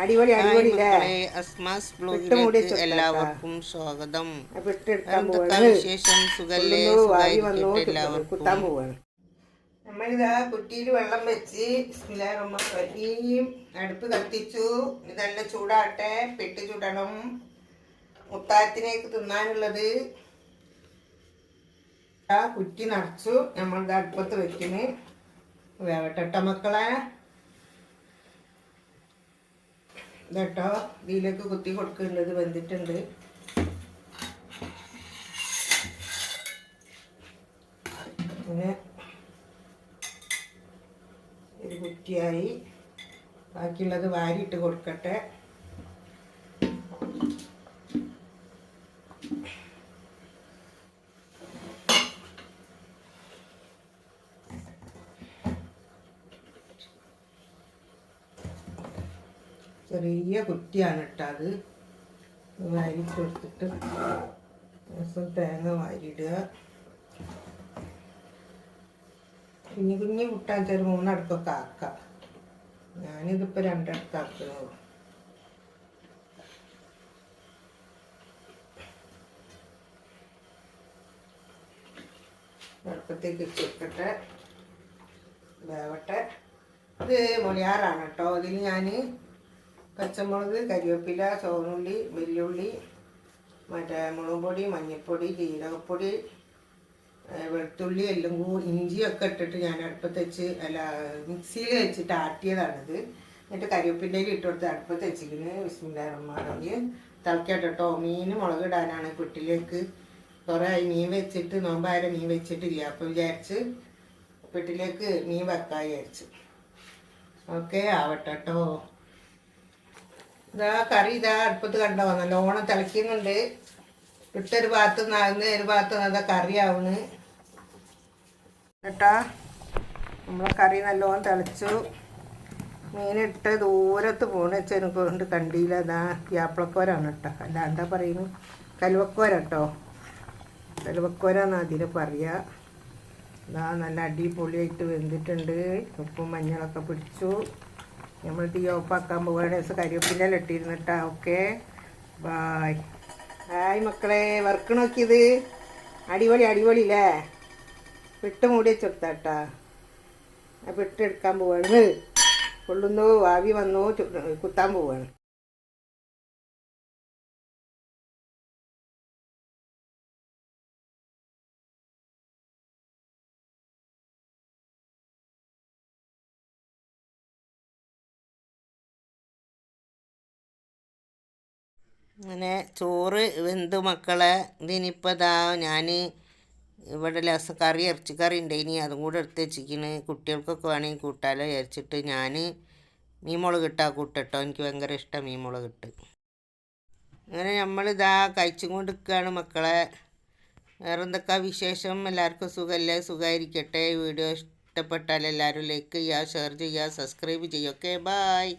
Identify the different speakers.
Speaker 1: അടിപൊളി അടിപൊളിയില്ലേ?
Speaker 2: അസ്മാസ് ബ്ലോഗിലേക്ക് എല്ലാവർക്കും സ്വാഗതം. എന്തൊക്കെ വിശേഷം? സുഖല്ലേ? സുഖായിരിക്കട്ടെ എല്ലാവർക്കും.
Speaker 1: നമ്മളിതാ കുറ്റിയിൽ വെള്ളം വെച്ച് ബിസ്മില്ലാഹിർ അടുപ്പ് കത്തിച്ചു. ഇതെല്ലാം ചൂടാട്ടെ, പെട്ട് ചൂടണം. മുത്തായത്തിനേക്ക് തിന്നാനുള്ളത് കുറ്റി നിറച്ചു. നമ്മളിത് അടുപ്പത്ത് വെക്കുന്നു. വേവട്ടെ മക്കളെ. ഇതട്ടോ ഇതിലേക്ക് കുത്തി കൊടുക്കേണ്ടത് വെന്തിട്ടുണ്ട്. അങ്ങനെ ഒരു കുറ്റിയായി. ബാക്കിയുള്ളത് വാരിയിട്ട് കൊടുക്കട്ടെ. ചെറിയ കുറ്റിയാണ് കേട്ടോ. അത് വാരിട്ട് കൊടുത്തിട്ട് ദിവസം തേങ്ങ വാരിയിടുക. കുഞ്ഞു കുഞ്ഞു കുട്ടാൻ ചെറു 3 അടുക്കൊക്കെ ആക്കാം. ഞാനിതിപ്പോൾ 2 അടുക്ക് ആക്കുന്നു. അടുപ്പത്തേക്ക് വെച്ചിട്ടെ വേവട്ടെ. ഇത് മുളിയാറാണ് കേട്ടോ. ഇതിൽ ഞാൻ പച്ചമുളക്, കരിവേപ്പില, ചുവന്നുള്ളി, വെല്ലുള്ളി, മറ്റേ മുളക് പൊടി, മഞ്ഞൾപ്പൊടി, ജീരകപ്പൊടി, വെളുത്തുള്ളി എല്ലാം ഇഞ്ചിയൊക്കെ ഇട്ടിട്ട് ഞാൻ അടുപ്പത്ത് വെച്ച് മിക്സിയിൽ വെച്ചിട്ട് ആട്ടിയതാണിത്. എന്നിട്ട് കരിവേപ്പിൻ്റെയിൽ ഇട്ട് കൊടുത്ത് അടുപ്പത്ത് വെച്ചിരിക്കുന്നത്. ബിസ്മില്ലാഹിർ തിളക്കട്ടോ. മീൻ മുളക് ഇടാനാണ് പെട്ടിലേക്ക്. കുറേ മീൻ വെച്ചിട്ട് നോമ്പായ മീൻ വെച്ചിട്ടില്ല. അപ്പം വിചാരിച്ച് പെട്ടിലേക്ക് മീൻ വെക്കാൻ വിചാരിച്ചു. ഓക്കെ ആവട്ടെ കേട്ടോ. ഇതാ കറി ഇതാ അടുപ്പത്ത് കണ്ടോ, നല്ലോണം തിളയ്ക്കുന്നുണ്ട്. ഇട്ടൊരു ഭാഗത്ത് നിന്ന് ഒരു ഭാഗത്ത് അതാ കറിയാവുന്നു കേട്ടാ. നമ്മളെ കറി നല്ലോണം തിളച്ചു. മീനിട്ട് ദൂരത്ത് പോണ വെച്ചതിനെ കൊണ്ട് കണ്ടില്ല. അതാ യാപ്പിളക്കോരാണ് കേട്ടോ. അല്ല എന്താ പറയുന്നു, കലുവക്കോര കേട്ടോ. കലുവക്കോരാന്ന് അതിന് പറയുക. ഇതാ നല്ല അടിപൊളിയായിട്ട് വെന്തിട്ടുണ്ട്. ഉപ്പും മഞ്ഞളൊക്കെ പിടിച്ചു. നമ്മൾ തീ ഓഫാക്കാൻ പോവുകയാണ്. കരിവേപ്പിൻ്റെ ഇട്ടിരുന്നിട്ടാ. Okay bye. ഹായ് മക്കളെ. വർക്ക് നോക്കിയത് അടിപൊളി അടിപൊളിയില്ലേ? വിട്ട് മൂടി വെച്ചെടുത്താട്ടാ. വിട്ടെടുക്കാൻ പോവാണ്. കൊള്ളുന്നു, ആവി വന്നു, കുത്താൻ പോവാണ്.
Speaker 2: അങ്ങനെ ചോറ് വെന്ത് മക്കളെ. ഇതിനിപ്പോൾ ഇതാ ഞാൻ ഇവിടെ കറി ഇറച്ചിക്കറി ഉണ്ട്. ഇനി അതും കൂടെ എടുത്ത് വെച്ചിരിക്കണ്. കുട്ടികൾക്കൊക്കെ വേണമെങ്കിൽ കൂട്ടാലോ വിചാരിച്ചിട്ട് ഞാൻ മീൻ മുളക് ഇട്ടാൽ കൂട്ടട്ടോ. എനിക്ക് ഭയങ്കര ഇഷ്ടം മീൻ മുളക് ഇട്ട്. അങ്ങനെ നമ്മളിതാ കഴിച്ചും കൊണ്ട് നിൽക്കുകയാണ് മക്കളെ. വേറെ എന്തൊക്കെ വിശേഷം? എല്ലാവർക്കും സുഖമല്ലേ? സുഖമായിരിക്കട്ടെ. വീഡിയോ ഇഷ്ടപ്പെട്ടാൽ എല്ലാവരും ലൈക്ക് ചെയ്യുക, ഷെയർ ചെയ്യുക, സബ്സ്ക്രൈബ് ചെയ്യുക. Okay bye.